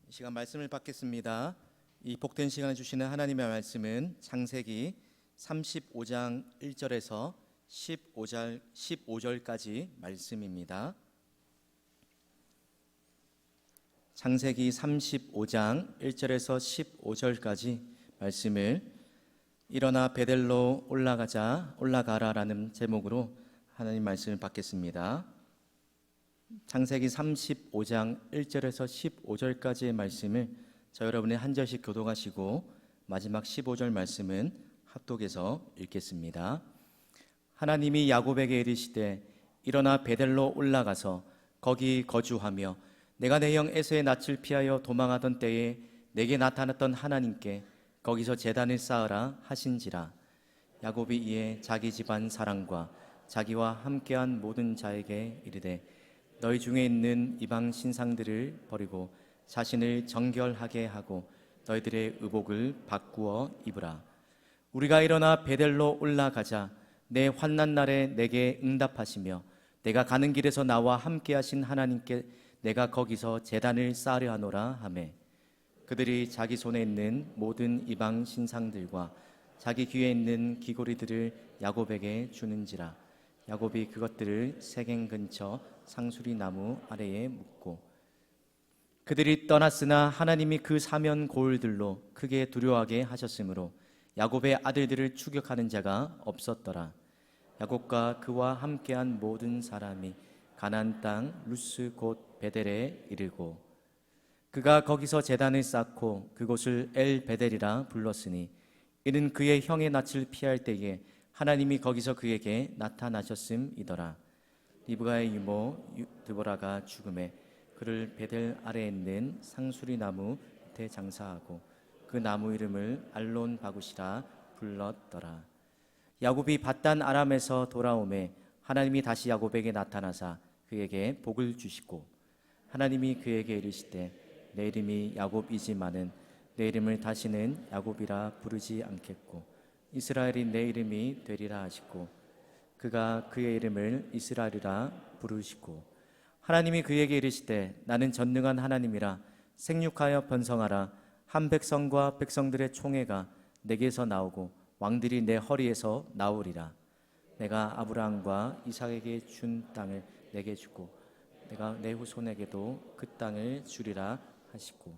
이 시간 말씀을 받겠습니다. 이 복된 시간을 주시는 하나님의 말씀은 창세기 35장 1절에서 15절까지 말씀입니다. 창세기 35장 1절에서 15절까지 말씀을 일어나 베델로 올라가라라는 제목으로 하나님 말씀을 받겠습니다. 창세기 35장 1절에서 15절까지의 말씀을 저 여러분의 한 절씩 교독하시고 마지막 15절 말씀은 합독해서 읽겠습니다. 하나님이 야곱에게 이르시되 일어나 베델로 올라가서 거기 거주하며 내가 내 형 에서의 낯을 피하여 도망하던 때에 내게 나타났던 하나님께 거기서 제단을 쌓으라 하신지라. 야곱이 이에 자기 집안 사람과 자기와 함께한 모든 자에게 이르되 너희 중에 있는 이방 신상들을 버리고 자신을 정결하게 하고 너희들의 의복을 바꾸어 입으라. 우리가 일어나 베델로 올라가자. 내 환난 날에 내게 응답하시며 내가 가는 길에서 나와 함께 하신 하나님께 내가 거기서 제단을 쌓으려 하노라 하매 그들이 자기 손에 있는 모든 이방 신상들과 자기 귀에 있는 귀고리들을 야곱에게 주는지라. 야곱이 그것들을 세겜 근처 상수리 나무 아래에 묻고 그들이 떠났으나 하나님이 그 사면 고을들로 크게 두려워하게 하셨으므로 야곱의 아들들을 추격하는 자가 없었더라. 야곱과 그와 함께한 모든 사람이 가나안 땅 루스 곧 베델에 이르고 그가 거기서 제단을 쌓고 그곳을 엘 베델이라 불렀으니 이는 그의 형의 낯을 피할 때에 하나님이 거기서 그에게 나타나셨음이더라. 리브가의 이모 드보라가 죽음에 그를 베델 아래에 있는 상수리 나무 밑에 장사하고 그 나무 이름을 알론 바굿이라 불렀더라. 야곱이 밧단 아람에서 돌아오매 하나님이 다시 야곱에게 나타나사 그에게 복을 주시고 하나님이 그에게 이르시되 내 이름이 야곱이지만은 내 이름을 다시는 야곱이라 부르지 않겠고 이스라엘이 내 이름이 되리라 하시고 그가 그의 이름을 이스라엘이라 부르시고 하나님이 그에게 이르시되 나는 전능한 하나님이라 생육하여 번성하라. 한 백성과 백성들의 총회가 내게서 나오고 왕들이 내 허리에서 나오리라. 내가 아브라함과 이삭에게 준 땅을 내게 주고 내가 내 후손에게도 그 땅을 주리라 하시고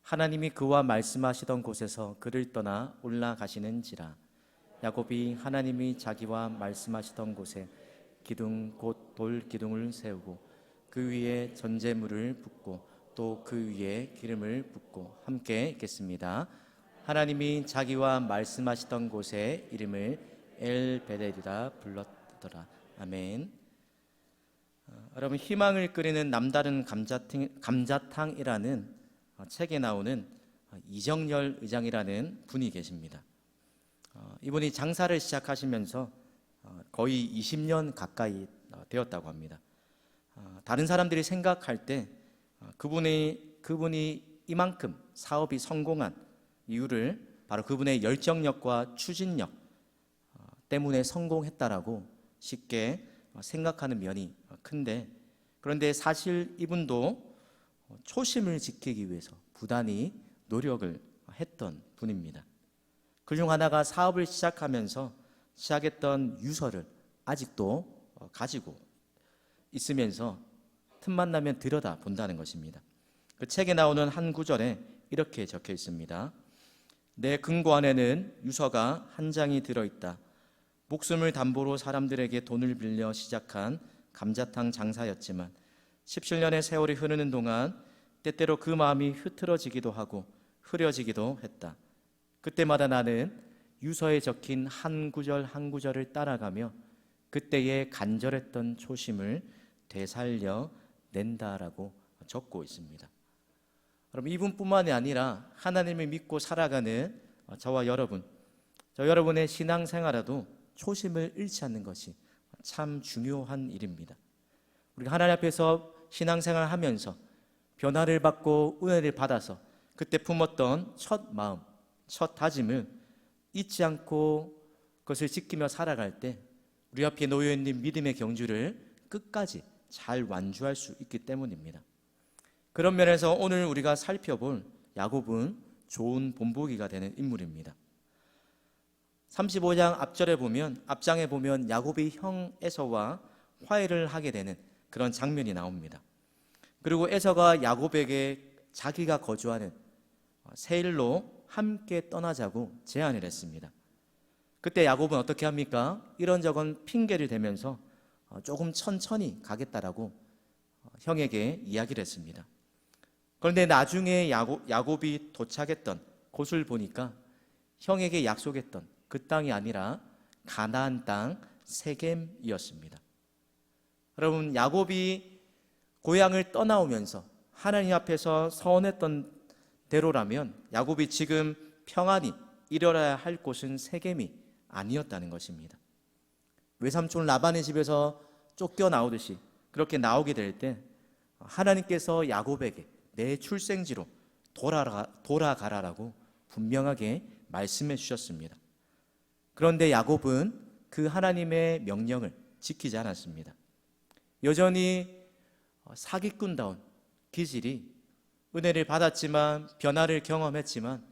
하나님이 그와 말씀하시던 곳에서 그를 떠나 올라가시는지라. 야곱이 하나님이 자기와 말씀하시던 곳에 기둥 곧 돌 기둥을 세우고 그 위에 전제물을 붓고 또 그 위에 기름을 붓고 함께 읽겠습니다. 하나님이 자기와 말씀하시던 곳에 이름을 엘 베델이라 불렀더라. 아멘. 여러분, 희망을 끓이는 남다른 감자탕이라는 책에 나오는 이정열 의장이라는 분이 계십니다. 이분이 장사를 시작하시면서 거의 20년 가까이 되었다고 합니다. 다른 사람들이 생각할 때 그분이 이만큼 사업이 성공한 이유를 바로 그분의 열정력과 추진력 때문에 성공했다라고 쉽게 생각하는 면이 큰데, 그런데 사실 이분도 초심을 지키기 위해서 부단히 노력을 했던 분입니다. 그중 하나가 사업을 시작하면서 시작했던 유서를 아직도 가지고 있으면서 틈만 나면 들여다본다는 것입니다. 그 책에 나오는 한 구절에 이렇게 적혀 있습니다. 내 금고 안에는 유서가 한 장이 들어있다. 목숨을 담보로 사람들에게 돈을 빌려 시작한 감자탕 장사였지만 17년의 세월이 흐르는 동안 때때로 그 마음이 흐트러지기도 하고 흐려지기도 했다. 그때마다 나는 유서에 적힌 한 구절 한 구절을 따라가며 그때의 간절했던 초심을 되살려 낸다라고 적고 있습니다. 여러분, 이분뿐만이 아니라 하나님을 믿고 살아가는 저와 여러분의 신앙생활에도 초심을 잃지 않는 것이 참 중요한 일입니다. 우리가 하나님 앞에서 신앙생활을 하면서 변화를 받고 은혜를 받아서 그때 품었던 첫 마음, 첫 다짐을 잊지 않고 그것을 지키며 살아갈 때 우리 앞에 놓여있는 믿음의 경주를 끝까지 잘 완주할 수 있기 때문입니다. 그런 면에서 오늘 우리가 살펴볼 야곱은 좋은 본보기가 되는 인물입니다. 35장 앞장에 보면 야곱이 형 에서와 화해를 하게 되는 그런 장면이 나옵니다. 그리고 에서가 야곱에게 자기가 거주하는 세일로 함께 떠나자고 제안을 했습니다. 그때 야곱은 어떻게 합니까? 이런저런 핑계를 대면서 조금 천천히 가겠다라고 형에게 이야기를 했습니다. 그런데 나중에 야곱이 도착했던 곳을 보니까 형에게 약속했던 그 땅이 아니라 가나안 땅 세겜이었습니다. 여러분, 야곱이 고향을 떠나오면서 하나님 앞에서 서원했던 대로라면 야곱이 지금 평안히 이뤄야 할 곳은 세겜이 아니었다는 것입니다. 외삼촌 라반의 집에서 쫓겨나오듯이 그렇게 나오게 될 때 하나님께서 야곱에게 내 출생지로 돌아가라라고 분명하게 말씀해 주셨습니다. 그런데 야곱은 그 하나님의 명령을 지키지 않았습니다. 여전히 사기꾼다운 기질이 은혜를 받았지만 변화를 경험했지만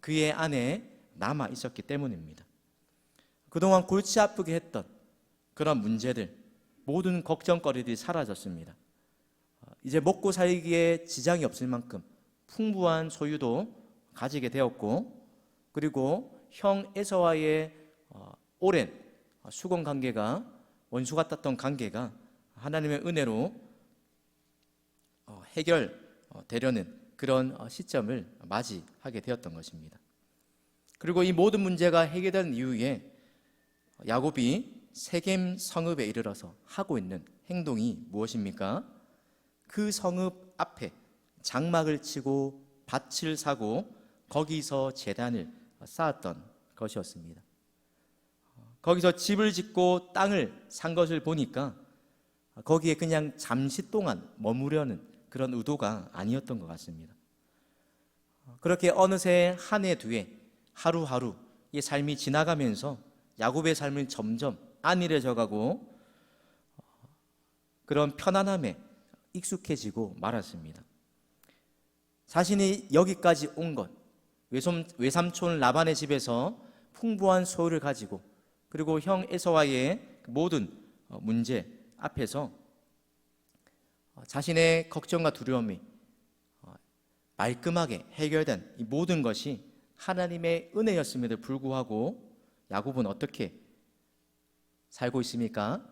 그의 안에 남아 있었기 때문입니다. 그동안 골치 아프게 했던 그런 문제들, 모든 걱정거리들이 사라졌습니다. 이제 먹고 살기에 지장이 없을 만큼 풍부한 소유도 가지게 되었고, 그리고 형 에서와의 오랜 수건 관계가, 원수 같았던 관계가 하나님의 은혜로 해결되려는 그런 시점을 맞이하게 되었던 것입니다. 그리고 이 모든 문제가 해결된 이후에 야곱이 세겜 성읍에 이르러서 하고 있는 행동이 무엇입니까? 그 성읍 앞에 장막을 치고 밭을 사고 거기서 제단을 쌓았던 것이었습니다. 거기서 집을 짓고 땅을 산 것을 보니까 거기에 그냥 잠시 동안 머무려는 그런 의도가 아니었던 것 같습니다. 그렇게 어느새 한 해 뒤에 하루하루 이 삶이 지나가면서 야곱의 삶은 점점 안일해져 가고 그런 편안함에 익숙해지고 말았습니다. 자신이 여기까지 온 것, 외삼촌 라반의 집에서 풍부한 소유를 가지고 그리고 형 에서와의 모든 문제 앞에서 자신의 걱정과 두려움이 말끔하게 해결된 이 모든 것이 하나님의 은혜였음에도 불구하고 야곱은 어떻게 살고 있습니까?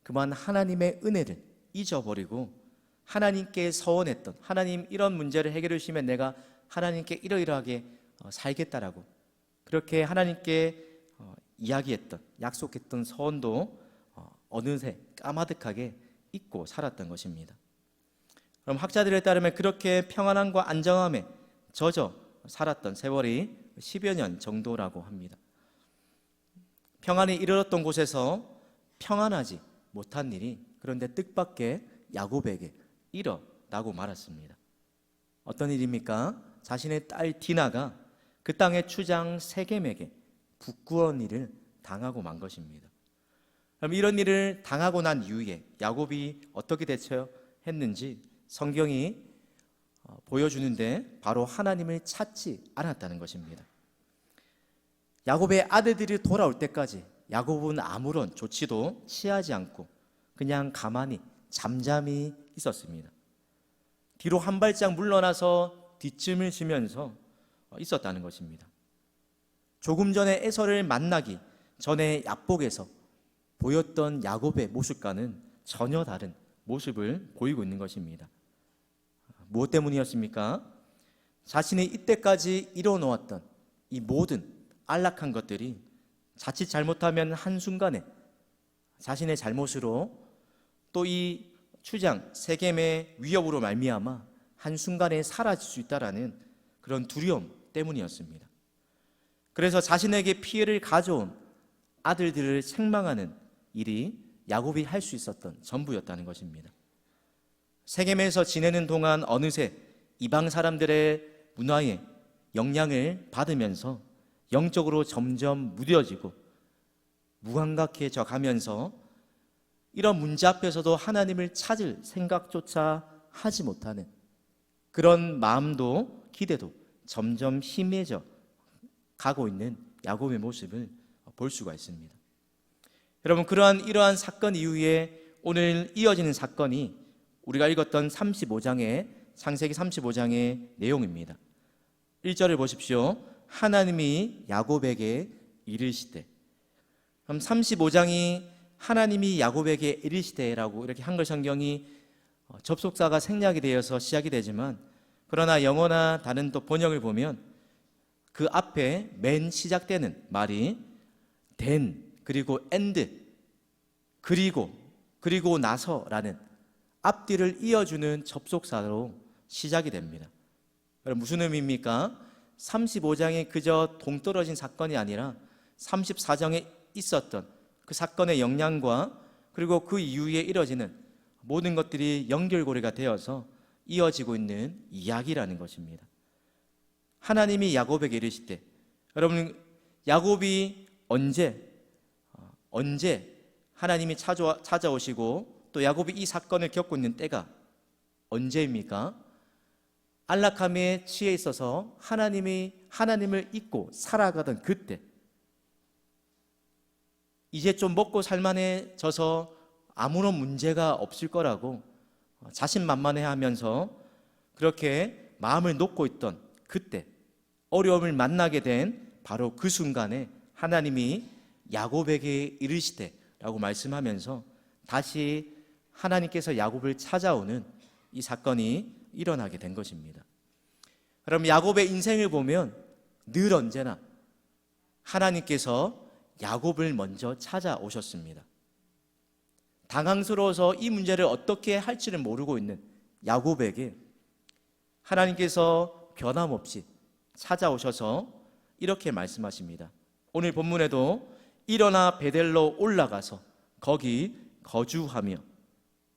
그만 하나님의 은혜를 잊어버리고 하나님께 서원했던, 하나님 이런 문제를 해결해 주시면 내가 하나님께 이러이러하게 살겠다라고 그렇게 하나님께 이야기했던, 약속했던 서원도 어느새 까마득하게 잊고 살았던 것입니다. 그럼 학자들에 따르면 그렇게 평안함과 안정함에 젖어 살았던 세월이 10여 년 정도라고 합니다. 평안이 이르렀던 곳에서 평안하지 못한 일이 그런데 뜻밖의 야곱에게 일어나고 말았습니다. 어떤 일입니까? 자신의 딸 디나가 그 땅의 추장 세겜에게 부끄러운 일을 당하고 만 것입니다. 그럼 이런 일을 당하고 난 이후에 야곱이 어떻게 대처했는지 성경이 보여주는데 바로 하나님을 찾지 않았다는 것입니다. 야곱의 아들들이 돌아올 때까지 야곱은 아무런 조치도 취하지 않고 그냥 가만히 잠잠히 있었습니다. 뒤로 한 발짝 물러나서 뒷짐을 지면서 있었다는 것입니다. 조금 전에 에서를 만나기 전에 야복에서 보였던 야곱의 모습과는 전혀 다른 모습을 보이고 있는 것입니다. 무엇 때문이었습니까? 자신이 이때까지 이뤄놓았던 이 모든 안락한 것들이 자칫 잘못하면 한순간에 자신의 잘못으로 또 이 추장 세겜의 위협으로 말미암아 한순간에 사라질 수 있다라는 그런 두려움 때문이었습니다. 그래서 자신에게 피해를 가져온 아들들을 책망하는 일이 야곱이 할 수 있었던 전부였다는 것입니다. 세겜에서 지내는 동안 어느새 이방 사람들의 문화에 영향을 받으면서 영적으로 점점 무뎌지고 무감각해져 가면서 이런 문제 앞에서도 하나님을 찾을 생각조차 하지 못하는 그런 마음도 기대도 점점 희미해져 가고 있는 야곱의 모습을 볼 수가 있습니다. 여러분, 이러한 사건 이후에 오늘 이어지는 사건이 우리가 읽었던 35장의 창세기 35장의 내용입니다. 1절을 보십시오. 하나님이 야곱에게 이르시되. 그럼 35장이 하나님이 야곱에게 이르시되라고 이렇게 한글 성경이 접속사가 생략이 되어서 시작이 되지만, 그러나 영어나 다른 또 번역을 보면 그 앞에 맨 시작되는 말이 then 그리고 and 그리고 나서라는 앞뒤를 이어주는 접속사로 시작이 됩니다. 그럼 무슨 의미입니까? 35장이 그저 동떨어진 사건이 아니라 34장에 있었던 그 사건의 영향과 그리고 그 이후에 이뤄지는 모든 것들이 연결고리가 되어서 이어지고 있는 이야기라는 것입니다. 하나님이 야곱에게 이르시되, 여러분, 야곱이 언제 하나님이 찾아오시고 또 야곱이 이 사건을 겪고 있는 때가 언제입니까? 안락함에 취해 있어서 하나님을 잊고 살아가던 그때, 이제 좀 먹고 살만해져서 아무런 문제가 없을 거라고 자신만만해하면서 그렇게 마음을 놓고 있던 그때, 어려움을 만나게 된 바로 그 순간에 하나님이 야곱에게 이르시되라고 말씀하면서 다시 하나님께서 야곱을 찾아오는 이 사건이 일어나게 된 것입니다. 그럼 야곱의 인생을 보면 늘 언제나 하나님께서 야곱을 먼저 찾아오셨습니다. 당황스러워서 이 문제를 어떻게 할지를 모르고 있는 야곱에게 하나님께서 변함없이 찾아오셔서 이렇게 말씀하십니다. 오늘 본문에도 일어나 베델로 올라가서 거기 거주하며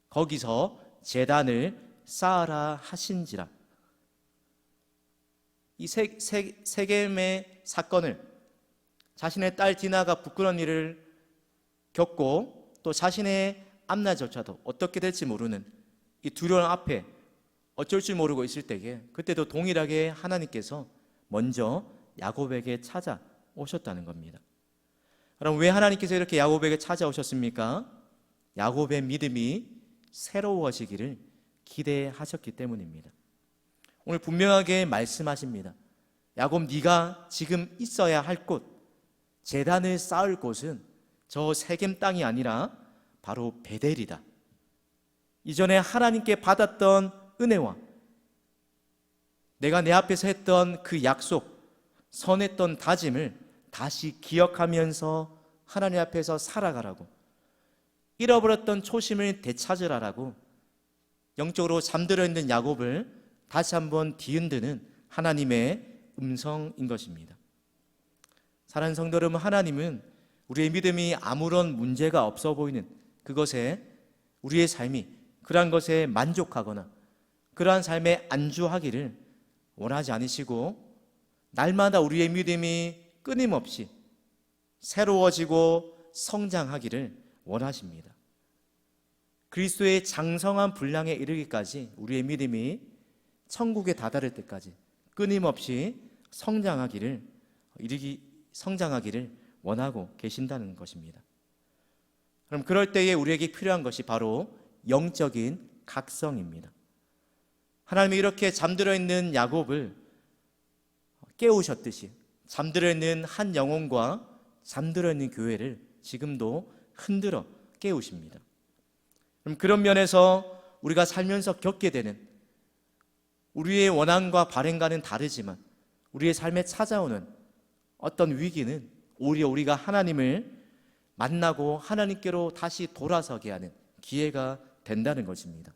거기서 제단을 쌓아라 하신지라. 이 세겜의 사건을, 자신의 딸 디나가 부끄러운 일을 겪고 또 자신의 앞날조차도 어떻게 될지 모르는 이 두려움 앞에 어쩔 줄 모르고 있을 때에, 그때도 동일하게 하나님께서 먼저 야곱에게 찾아오셨다는 겁니다. 그럼 왜 하나님께서 이렇게 야곱에게 찾아오셨습니까? 야곱의 믿음이 새로워지기를 기대하셨기 때문입니다. 오늘 분명하게 말씀하십니다. 야곱, 네가 지금 있어야 할 곳, 제단을 쌓을 곳은 저 세겜 땅이 아니라 바로 베델이다. 이전에 하나님께 받았던 은혜와 내가 내 앞에서 했던 그 약속, 선했던 다짐을 다시 기억하면서 하나님 앞에서 살아가라고, 잃어버렸던 초심을 되찾으라라고 영적으로 잠들어 있는 야곱을 다시 한번 뒤흔드는 하나님의 음성인 것입니다. 사랑하는 성도 여러분, 하나님은 우리의 믿음이 아무런 문제가 없어 보이는 그것에, 우리의 삶이 그러한 것에 만족하거나 그러한 삶에 안주하기를 원하지 않으시고, 날마다 우리의 믿음이 끊임없이 새로워지고 성장하기를 원하십니다. 그리스도의 장성한 분량에 이르기까지 우리의 믿음이 천국에 다다를 때까지 끊임없이 성장하기를 원하고 계신다는 것입니다. 그럼 그럴 때에 우리에게 필요한 것이 바로 영적인 각성입니다. 하나님이 이렇게 잠들어 있는 야곱을 깨우셨듯이 잠들어 있는 한 영혼과 잠들어 있는 교회를 지금도 흔들어 깨우십니다. 그럼 그런 면에서 우리가 살면서 겪게 되는 우리의 원함과 발행과는 다르지만 우리의 삶에 찾아오는 어떤 위기는 오히려 우리가 하나님을 만나고 하나님께로 다시 돌아서게 하는 기회가 된다는 것입니다.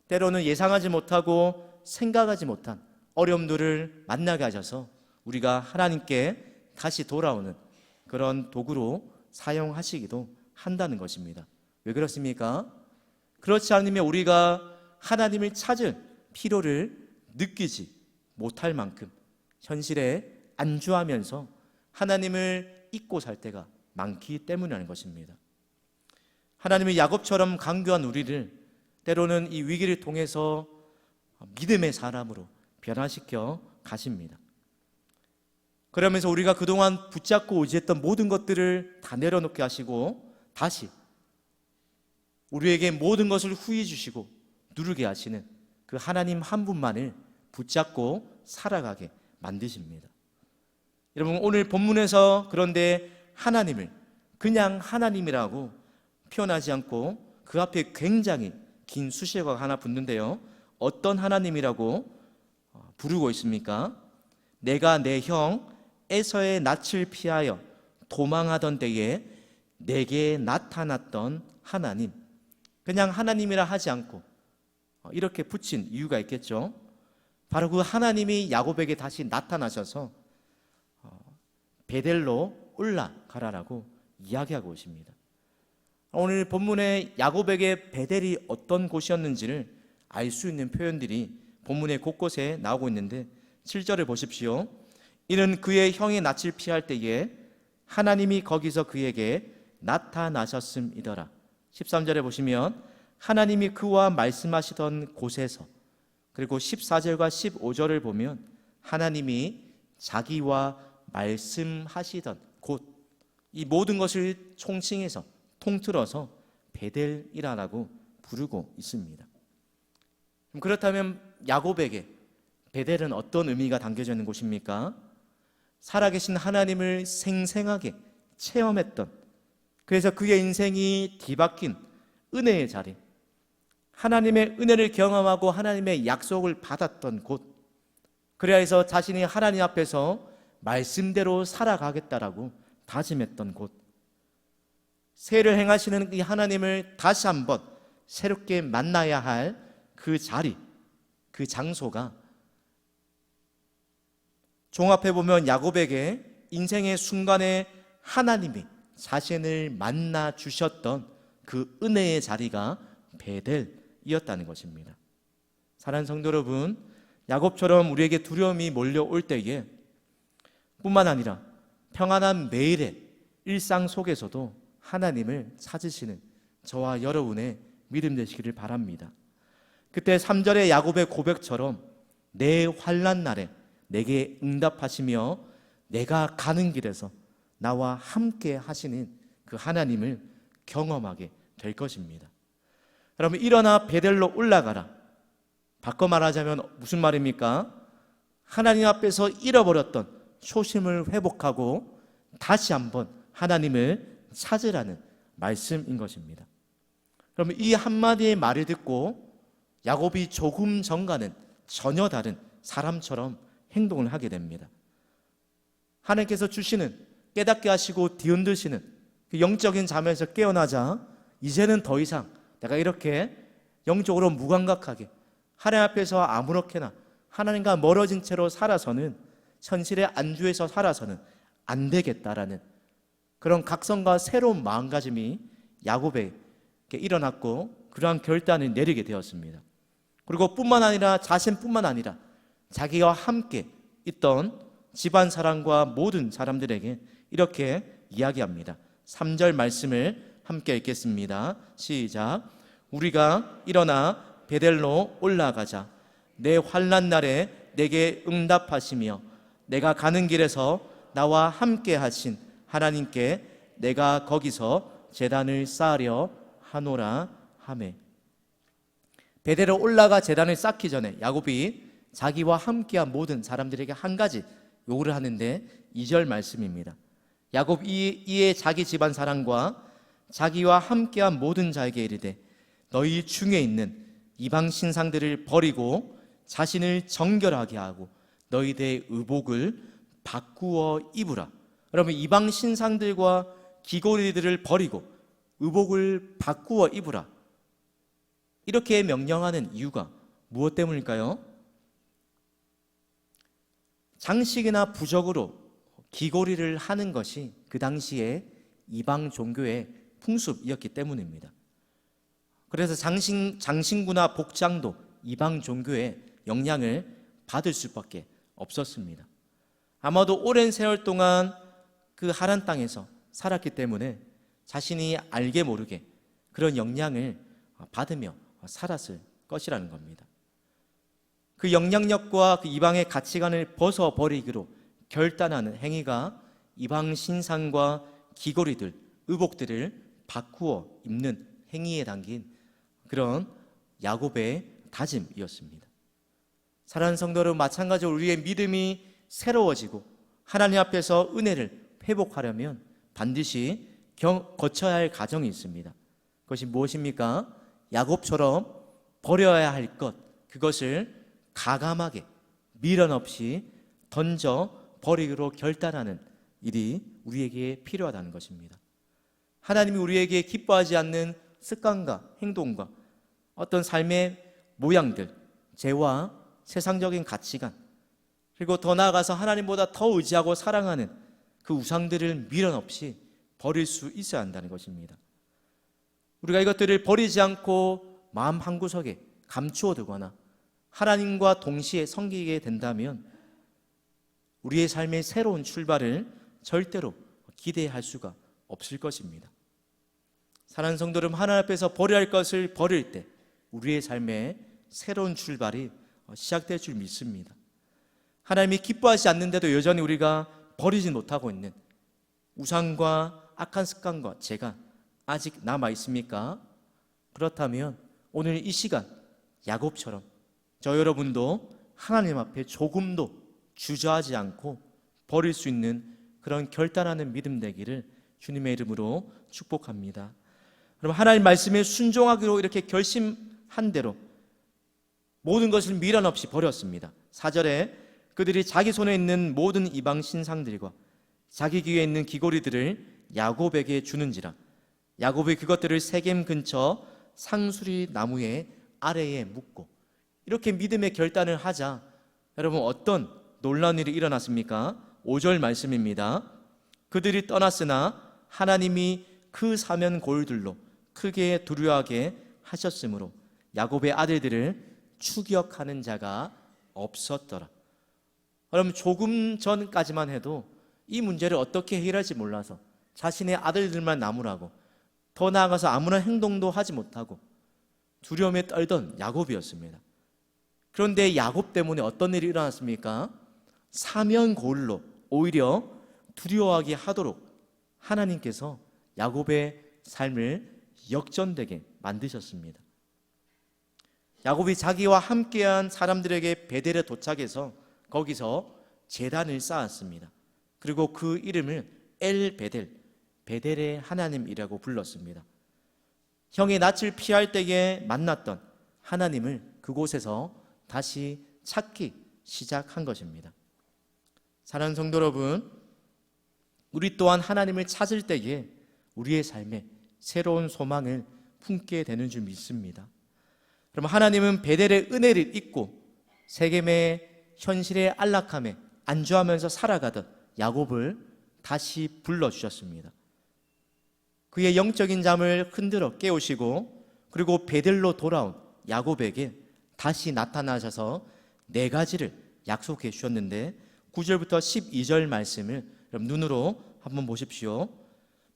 때로는 예상하지 못하고 생각하지 못한 어려움들을 만나게 하셔서 우리가 하나님께 다시 돌아오는 그런 도구로 사용하시기도 한다는 것입니다. 왜 그렇습니까? 그렇지 않으면 우리가 하나님을 찾을 필요를 느끼지 못할 만큼 현실에 안주하면서 하나님을 잊고 살 때가 많기 때문이라는 것입니다. 하나님이 야곱처럼 강교한 우리를 때로는 이 위기를 통해서 믿음의 사람으로 변화시켜 가십니다. 그러면서 우리가 그동안 붙잡고 의지했던 모든 것들을 다 내려놓게 하시고 다시 우리에게 모든 것을 후히 주시고 누르게 하시는 그 하나님 한 분만을 붙잡고 살아가게 만드십니다. 여러분, 오늘 본문에서 그런데 하나님을 그냥 하나님이라고 표현하지 않고 그 앞에 굉장히 긴 수식어가 하나 붙는데요, 어떤 하나님이라고 부르고 있습니까? 내가 내 형 에서의 낯을 피하여 도망하던 때에 내게 나타났던 하나님, 그냥 하나님이라 하지 않고 이렇게 붙인 이유가 있겠죠. 바로 그 하나님이 야곱에게 다시 나타나셔서 베델로 올라가라라고 이야기하고 오십니다. 오늘 본문에 야곱에게 베델이 어떤 곳이었는지를 알 수 있는 표현들이 본문의 곳곳에 나오고 있는데 7절을 보십시오. 이는 그의 형의 낯을 피할 때에 하나님이 거기서 그에게 나타나셨음이더라. 13절에 보시면 하나님이 그와 말씀하시던 곳에서, 그리고 14절과 15절을 보면 하나님이 자기와 말씀하시던 곳, 이 모든 것을 총칭해서 통틀어서 베델이라고 부르고 있습니다. 그렇다면 야곱에게 베델은 어떤 의미가 담겨져 있는 곳입니까? 살아계신 하나님을 생생하게 체험했던, 그래서 그의 인생이 뒤바뀐 은혜의 자리, 하나님의 은혜를 경험하고 하나님의 약속을 받았던 곳, 그래야 해서 자신이 하나님 앞에서 말씀대로 살아가겠다라고 다짐했던 곳, 세를 행하시는 이 하나님을 다시 한번 새롭게 만나야 할 그 자리, 그 장소가 종합해보면 야곱에게 인생의 순간에 하나님이 자신을 만나 주셨던 그 은혜의 자리가 베델이었다는 것입니다. 사랑하는 성도 여러분, 야곱처럼 우리에게 두려움이 몰려올 때에 뿐만 아니라 평안한 매일의 일상 속에서도 하나님을 찾으시는 저와 여러분의 믿음 되시기를 바랍니다. 그때 3절의 야곱의 고백처럼 내 환난 날에 내게 응답하시며 내가 가는 길에서 나와 함께 하시는 그 하나님을 경험하게 될 것입니다. 여러분, 일어나 베델로 올라가라, 바꿔 말하자면 무슨 말입니까? 하나님 앞에서 잃어버렸던 초심을 회복하고 다시 한번 하나님을 찾으라는 말씀인 것입니다. 그러면 이 한마디의 말을 듣고 야곱이 조금 전과는 전혀 다른 사람처럼 행동을 하게 됩니다. 하나님께서 주시는, 깨닫게 하시고 뒤흔드시는 그 영적인 잠에서 깨어나자 이제는 더 이상 내가 이렇게 영적으로 무감각하게 하나님 앞에서 아무렇게나 하나님과 멀어진 채로 살아서는, 현실의 안주에서 살아서는 안 되겠다라는 그런 각성과 새로운 마음가짐이 야곱에게 일어났고 그러한 결단을 내리게 되었습니다. 그리고 뿐만 아니라 자신뿐만 아니라 자기와 함께 있던 집안 사람과 모든 사람들에게 이렇게 이야기합니다. 3절 말씀을 함께 읽겠습니다. 시작. 우리가 일어나 베델로 올라가자. 내 환난 날에 내게 응답하시며 내가 가는 길에서 나와 함께 하신 하나님께 내가 거기서 제단을 쌓으려 하노라 하매. 베델로 올라가 제단을 쌓기 전에 야곱이 자기와 함께한 모든 사람들에게 한 가지 요구를 하는데 2절 말씀입니다. 야곱이 이에 자기 집안 사람과 자기와 함께한 모든 자에게 이르되 너희 중에 있는 이방 신상들을 버리고 자신을 정결하게 하고 너희들의 의복을 바꾸어 입으라. 여러분, 이방 신상들과 귀고리들을 버리고 의복을 바꾸어 입으라, 이렇게 명령하는 이유가 무엇 때문일까요? 장식이나 부적으로 귀고리를 하는 것이 그 당시에 이방 종교의 풍습이었기 때문입니다. 그래서 장신구나 복장도 이방 종교의 영향을 받을 수밖에 없었습니다. 아마도 오랜 세월 동안 그 하란 땅에서 살았기 때문에 자신이 알게 모르게 그런 영향을 받으며 살았을 것이라는 겁니다. 그 영향력과 그 이방의 가치관을 벗어버리기로 결단하는 행위가 이방 신상과 귀걸이들, 의복들을 바꾸어 입는 행위에 담긴 그런 야곱의 다짐이었습니다. 사랑하는 성도 여러분, 마찬가지로 우리의 믿음이 새로워지고 하나님 앞에서 은혜를 회복하려면 반드시 거쳐야 할 과정이 있습니다. 그것이 무엇입니까? 야곱처럼 버려야 할 것, 그것을 가감하게 미련 없이 던져 버리기로 결단하는 일이 우리에게 필요하다는 것입니다. 하나님이 우리에게 기뻐하지 않는 습관과 행동과 어떤 삶의 모양들, 죄와 세상적인 가치관, 그리고 더 나아가서 하나님보다 더 의지하고 사랑하는 그 우상들을 미련 없이 버릴 수 있어야 한다는 것입니다. 우리가 이것들을 버리지 않고 마음 한구석에 감추어 두거나 하나님과 동시에 섬기게 된다면 우리의 삶의 새로운 출발을 절대로 기대할 수가 없을 것입니다. 사랑하는 성도 여러분, 하나님 앞에서 버려야 할 것을 버릴 때 우리의 삶에 새로운 출발이 시작될 줄 믿습니다. 하나님이 기뻐하지 않는데도 여전히 우리가 버리지 못하고 있는 우상과 악한 습관과 죄가 아직 남아 있습니까? 그렇다면 오늘 이 시간 야곱처럼 저 여러분도 하나님 앞에 조금도 주저하지 않고 버릴 수 있는 그런 결단하는 믿음 되기를 주님의 이름으로 축복합니다. 그럼 하나님 말씀에 순종하기로 이렇게 결심한 대로 모든 것을 미련 없이 버렸습니다. 4절에 그들이 자기 손에 있는 모든 이방 신상들과 자기 귀에 있는 귀고리들을 야곱에게 주는지라. 야곱이 그것들을 세겜 근처 상수리 나무의 아래에 묻고, 이렇게 믿음의 결단을 하자 여러분 어떤 놀라운 일이 일어났습니까? 5절 말씀입니다. 그들이 떠났으나 하나님이 그 사면 골들로 크게 두려워하게 하셨으므로 야곱의 아들들을 추격하는 자가 없었더라. 여러분 조금 전까지만 해도 이 문제를 어떻게 해결할지 몰라서 자신의 아들들만 나무라고, 더 나아가서 아무런 행동도 하지 못하고 두려움에 떨던 야곱이었습니다. 그런데 야곱 때문에 어떤 일이 일어났습니까? 사면 고울로 오히려 두려워하게 하도록 하나님께서 야곱의 삶을 역전되게 만드셨습니다. 야곱이 자기와 함께한 사람들에게 베델에 도착해서 거기서 제단을 쌓았습니다. 그리고 그 이름을 엘 베델, 베델의 하나님이라고 불렀습니다. 형의 낯을 피할 때에 만났던 하나님을 그곳에서 다시 찾기 시작한 것입니다. 사랑하는 성도 여러분, 우리 또한 하나님을 찾을 때에 우리의 삶에 새로운 소망을 품게 되는 줄 믿습니다. 그럼 하나님은 베델의 은혜를 잊고 세겜의 현실의 안락함에 안주하면서 살아가던 야곱을 다시 불러주셨습니다. 그의 영적인 잠을 흔들어 깨우시고 그리고 베델로 돌아온 야곱에게 다시 나타나셔서 4가지를 약속해 주셨는데 9절부터 12절 말씀을 눈으로 한번 보십시오.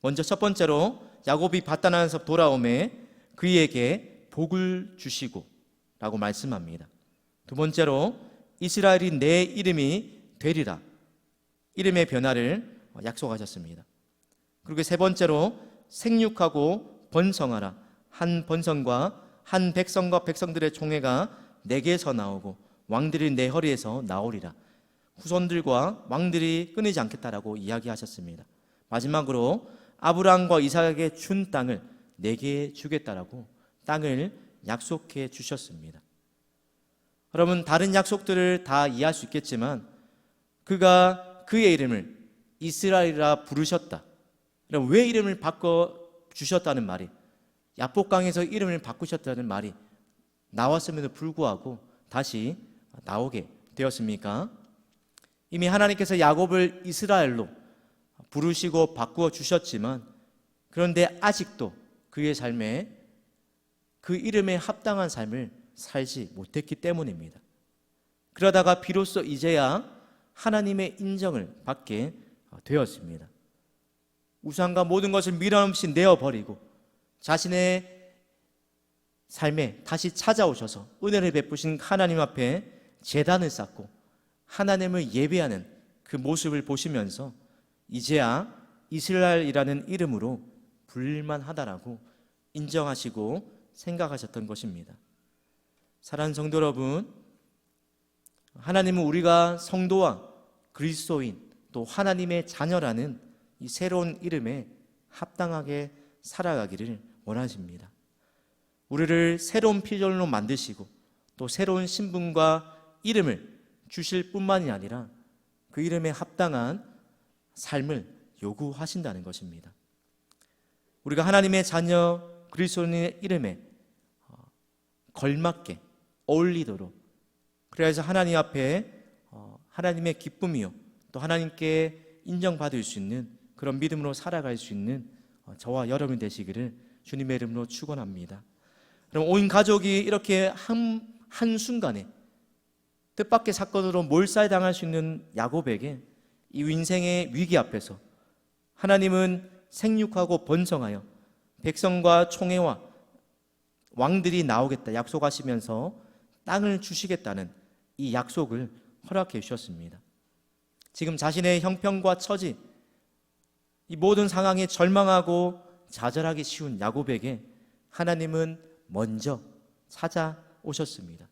먼저 첫 번째로 야곱이 바다나에서 돌아오매 그에게 복을 주시고 라고 말씀합니다. 두 번째로 이스라엘이 내 이름이 되리라, 이름의 변화를 약속하셨습니다. 그리고 세 번째로 생육하고 번성하라, 한 번성과 한 백성과 백성들의 총회가 내게서 나오고 왕들이 내 허리에서 나오리라, 후손들과 왕들이 끊이지 않겠다라고 이야기하셨습니다. 마지막으로 아브라함과 이삭에게 준 땅을 내게 주겠다라고 땅을 약속해 주셨습니다. 여러분 다른 약속들을 다 이해할 수 있겠지만 그가 그의 이름을 이스라엘이라 부르셨다. 그럼 왜 이름을 바꿔 주셨다는 말이, 야복강에서 이름을 바꾸셨다는 말이 나왔음에도 불구하고 다시 나오게 되었습니까? 이미 하나님께서 야곱을 이스라엘로 부르시고 바꾸어 주셨지만 그런데 아직도 그의 삶에 그 이름에 합당한 삶을 살지 못했기 때문입니다. 그러다가 비로소 이제야 하나님의 인정을 받게 되었습니다. 우상과 모든 것을 미련 없이 내어버리고 자신의 삶에 다시 찾아오셔서 은혜를 베푸신 하나님 앞에 제단을 쌓고 하나님을 예배하는 그 모습을 보시면서 이제야 이스라엘이라는 이름으로 불만하다라고 인정하시고 생각하셨던 것입니다. 사랑하는 성도 여러분, 하나님은 우리가 성도와 그리스도인 또 하나님의 자녀라는 이 새로운 이름에 합당하게 살아가기를 원하십니다. 우리를 새로운 피조물로 만드시고 또 새로운 신분과 이름을 주실 뿐만이 아니라 그 이름에 합당한 삶을 요구하신다는 것입니다. 우리가 하나님의 자녀 그리스도인의 이름에 걸맞게 어울리도록, 그래서 하나님 앞에 하나님의 기쁨이요 또 하나님께 인정받을 수 있는 그런 믿음으로 살아갈 수 있는 저와 여러분 되시기를 주님의 이름으로 축원합니다. 그럼 온 가족이 이렇게 한순간에 뜻밖의 사건으로 몰살당할 수 있는 야곱에게 이 인생의 위기 앞에서 하나님은 생육하고 번성하여 백성과 총회와 왕들이 나오겠다 약속하시면서 땅을 주시겠다는 이 약속을 허락해 주셨습니다. 지금 자신의 형편과 처지, 이 모든 상황에 절망하고 좌절하기 쉬운 야곱에게 하나님은 먼저 찾아오셨습니다.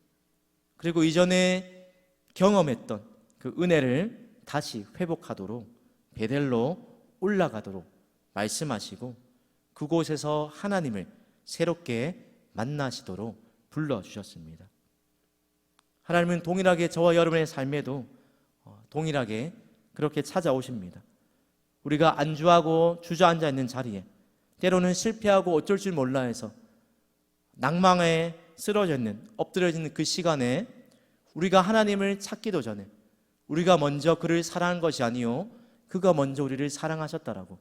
그리고 이전에 경험했던 그 은혜를 다시 회복하도록 베델로 올라가도록 말씀하시고 그곳에서 하나님을 새롭게 만나시도록 불러주셨습니다. 하나님은 동일하게 저와 여러분의 삶에도 동일하게 그렇게 찾아오십니다. 우리가 안주하고 주저앉아 있는 자리에 때로는 실패하고 어쩔 줄 몰라 해서 낭망에 쓰러져 있는 엎드려져 있는 그 시간에 우리가 하나님을 찾기도 전에 우리가 먼저 그를 사랑한 것이 아니요 그가 먼저 우리를 사랑하셨다라고,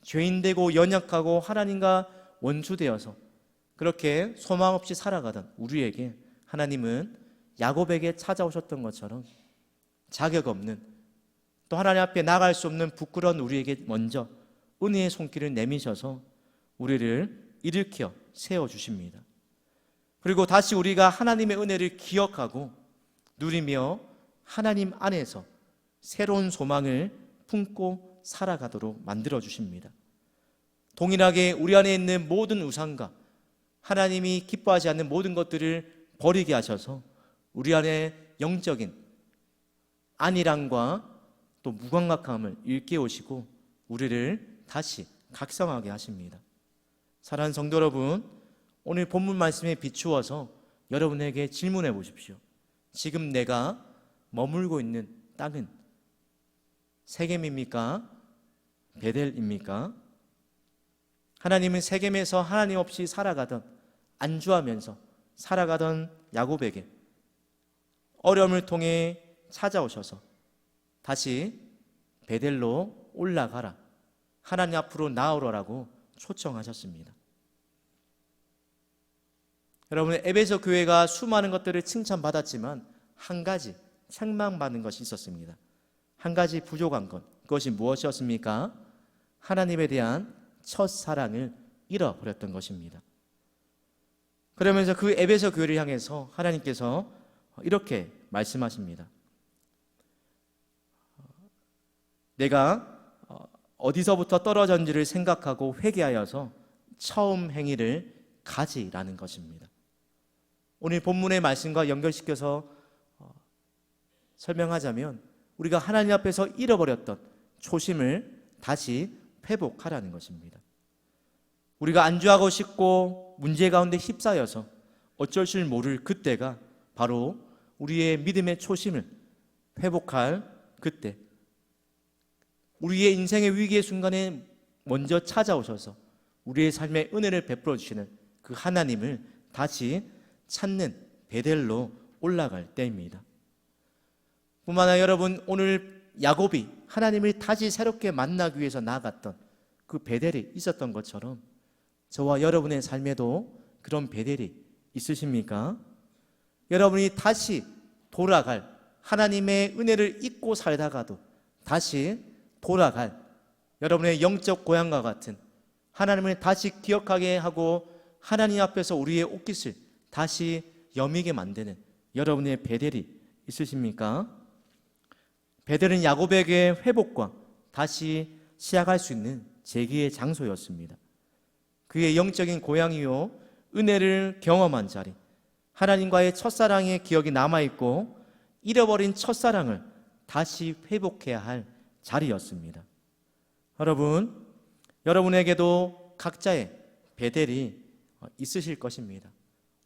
죄인되고 연약하고 하나님과 원수되어서 그렇게 소망 없이 살아가던 우리에게 하나님은 야곱에게 찾아오셨던 것처럼 자격 없는 또 하나님 앞에 나갈 수 없는 부끄러운 우리에게 먼저 은혜의 손길을 내미셔서 우리를 일으켜 세워주십니다. 그리고 다시 우리가 하나님의 은혜를 기억하고 누리며 하나님 안에서 새로운 소망을 품고 살아가도록 만들어주십니다. 동일하게 우리 안에 있는 모든 우상과 하나님이 기뻐하지 않는 모든 것들을 버리게 하셔서 우리 안에 영적인 안일함과 또 무감각함을 일깨우시고 우리를 다시 각성하게 하십니다. 사랑하는 성도 여러분, 오늘 본문 말씀에 비추어서 여러분에게 질문해 보십시오. 지금 내가 머물고 있는 땅은 세겜입니까? 베델입니까? 하나님은 세겜에서 하나님 없이 살아가던, 안주하면서 살아가던 야곱에게 어려움을 통해 찾아오셔서 다시 베델로 올라가라, 하나님 앞으로 나오라고 초청하셨습니다. 여러분, 에베소 교회가 수많은 것들을 칭찬받았지만 한 가지 책망받는 것이 있었습니다. 한 가지 부족한 것, 그것이 무엇이었습니까? 하나님에 대한 첫사랑을 잃어버렸던 것입니다. 그러면서 그 에베소 교회를 향해서 하나님께서 이렇게 말씀하십니다. 내가 어디서부터 떨어졌는지를 생각하고 회개하여서 처음 행위를 가지라는 것입니다. 오늘 본문의 말씀과 연결시켜서 설명하자면 우리가 하나님 앞에서 잃어버렸던 초심을 다시 회복하라는 것입니다. 우리가 안주하고 싶고 문제 가운데 휩싸여서 어쩔 줄 모를 그때가 바로 우리의 믿음의 초심을 회복할 그때, 우리의 인생의 위기의 순간에 먼저 찾아오셔서 우리의 삶에 은혜를 베풀어 주시는 그 하나님을 다시 찾는 베델로 올라갈 때입니다. 뿐만 아니라 여러분, 오늘 야곱이 하나님을 다시 새롭게 만나기 위해서 나아갔던 그 베델이 있었던 것처럼 저와 여러분의 삶에도 그런 베델이 있으십니까? 여러분이 다시 돌아갈, 하나님의 은혜를 잊고 살다가도 다시 돌아갈 여러분의 영적 고향과 같은, 하나님을 다시 기억하게 하고 하나님 앞에서 우리의 옷깃을 다시 여미게 만드는 여러분의 베델이 있으십니까? 베델은 야곱에게 회복과 다시 시작할 수 있는 재기의 장소였습니다. 그의 영적인 고향이요 은혜를 경험한 자리, 하나님과의 첫사랑의 기억이 남아있고 잃어버린 첫사랑을 다시 회복해야 할 자리였습니다. 여러분, 여러분에게도 각자의 베델이 있으실 것입니다.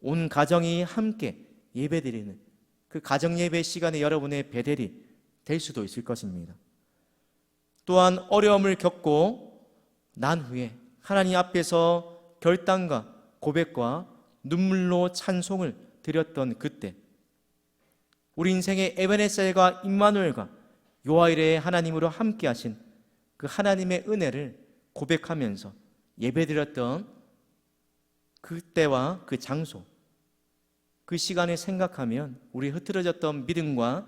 온 가정이 함께 예배드리는 그 가정 예배 시간에 여러분의 베델이 될 수도 있을 것입니다. 또한 어려움을 겪고 난 후에 하나님 앞에서 결단과 고백과 눈물로 찬송을 드렸던 그때, 우리 인생의 에베네셀과 임마누엘과 요아일의 하나님으로 함께 하신 그 하나님의 은혜를 고백하면서 예배드렸던 그때와 그 장소, 그 시간을 생각하면 우리 흐트러졌던 믿음과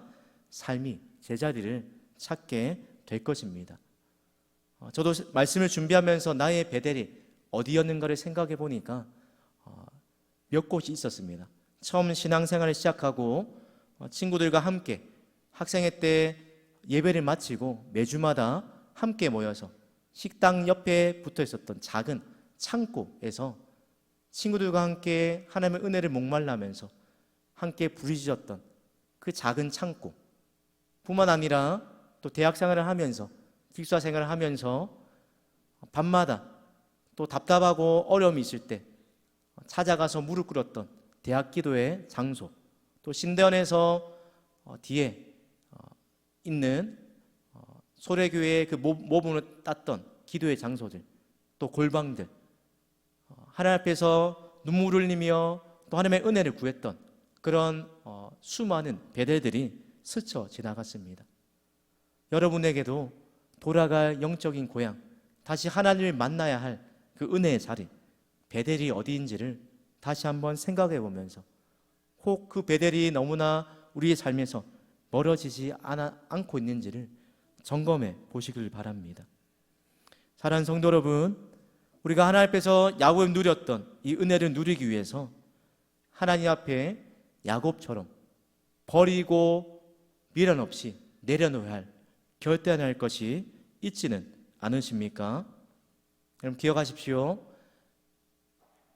삶이 제자리를 찾게 될 것입니다. 저도 말씀을 준비하면서 나의 베델이 어디였는가를 생각해 보니까 몇 곳이 있었습니다. 처음 신앙생활을 시작하고 친구들과 함께 학생회 때 예배를 마치고 매주마다 함께 모여서 식당 옆에 붙어 있었던 작은 창고에서 친구들과 함께 하나님의 은혜를 목말라면서 함께 부르짖었던 그 작은 창고, 뿐만 아니라 또 대학생활을 하면서 기숙사생활을 하면서 밤마다 또 답답하고 어려움이 있을 때 찾아가서 무릎 꿇었던 대학 기도의 장소, 또 신대원에서 뒤에 있는 소래교회의 그 모범을 땄던 기도의 장소들, 또 골방들, 하나님 앞에서 눈물을 흘리며 또 하나님의 은혜를 구했던 그런 수많은 베델들이 스쳐 지나갔습니다. 여러분에게도 돌아갈 영적인 고향, 다시 하나님을 만나야 할 그 은혜의 자리, 베델이 어디인지를 다시 한번 생각해 보면서 혹 그 베델이 너무나 우리의 삶에서 멀어지지 않고 있는지를 점검해 보시길 바랍니다. 사랑하는 성도 여러분, 우리가 하나님 앞에서 야곱이 누렸던 이 은혜를 누리기 위해서 하나님 앞에 야곱처럼 버리고 미련 없이 내려놓아야 할, 결단해야 할 것이 있지는 않으십니까? 여러분 기억하십시오.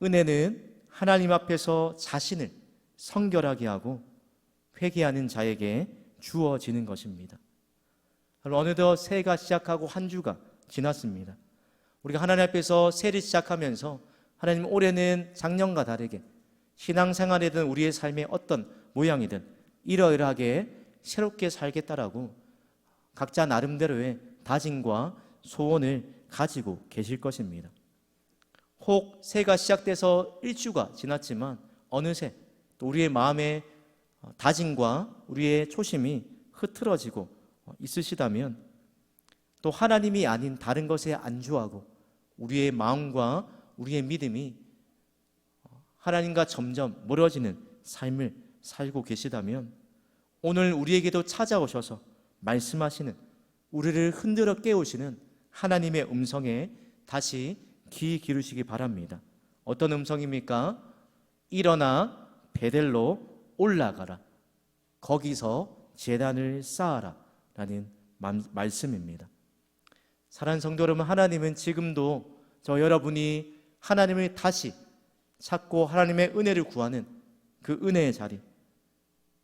은혜는 하나님 앞에서 자신을 성결하게 하고 회개하는 자에게 주어지는 것입니다. 어느덧 새해가 시작하고 한 주가 지났습니다. 우리가 하나님 앞에서 새해를 시작하면서 하나님 올해는 작년과 다르게 신앙생활이든 우리의 삶의 어떤 모양이든 이러이러하게 새롭게 살겠다라고 각자 나름대로의 다짐과 소원을 가지고 계실 것입니다. 혹 새해가 시작돼서 일주가 지났지만 어느새 또 우리의 마음의 다짐과 우리의 초심이 흐트러지고 있으시다면 또 하나님이 아닌 다른 것에 안주하고 우리의 마음과 우리의 믿음이 하나님과 점점 멀어지는 삶을 살고 계시다면 오늘 우리에게도 찾아오셔서 말씀하시는, 우리를 흔들어 깨우시는 하나님의 음성에 다시 귀 기울이시기 바랍니다. 어떤 음성입니까? 일어나 베델로 올라가라. 거기서 제단을 쌓아라 라는 말씀입니다. 사랑하는 성도 여러분, 하나님은 지금도 저 여러분이 하나님을 다시 찾고 하나님의 은혜를 구하는 그 은혜의 자리,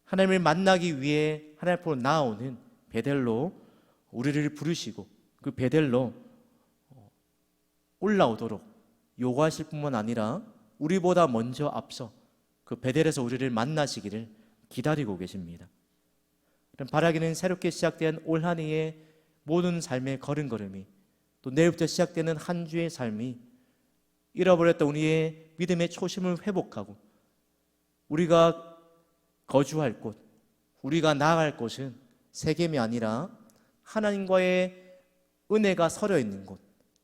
하나님을 만나기 위해 하나님 앞으로 나아오는 베델로 우리를 부르시고 그 베델로 올라오도록 요구하실 뿐만 아니라 우리보다 먼저 앞서 그 베델에서 우리를 만나시기를 기다리고 계십니다. 바라기는 새롭게 시작된 올 한 해의 모든 삶의 걸음걸음이, 또 내일부터 시작되는 한 주의 삶이 잃어버렸던 우리의 믿음의 초심을 회복하고 우리가 거주할 곳, 우리가 나아갈 곳은 세겜이 아니라 하나님과의 은혜가 서려 있는 곳,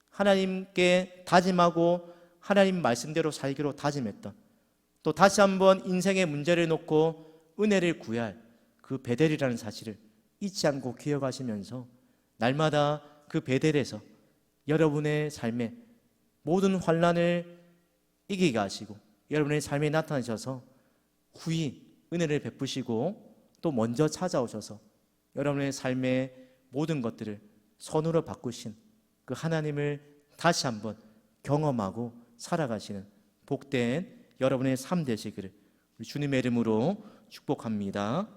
하나님께 다짐하고 하나님 말씀대로 살기로 다짐했던, 또 다시 한번 인생의 문제를 놓고 은혜를 구해야 할 그 베델이라는 사실을 잊지 않고 기억하시면서 날마다 그 베델에서 여러분의 삶에 모든 환난을 이기게 하시고 여러분의 삶에 나타나셔서 후히 은혜를 베푸시고 또 먼저 찾아오셔서 여러분의 삶의 모든 것들을 선으로 바꾸신 그 하나님을 다시 한번 경험하고 살아가시는 복된 여러분의 삶 되시기를 우리 주님의 이름으로 축복합니다.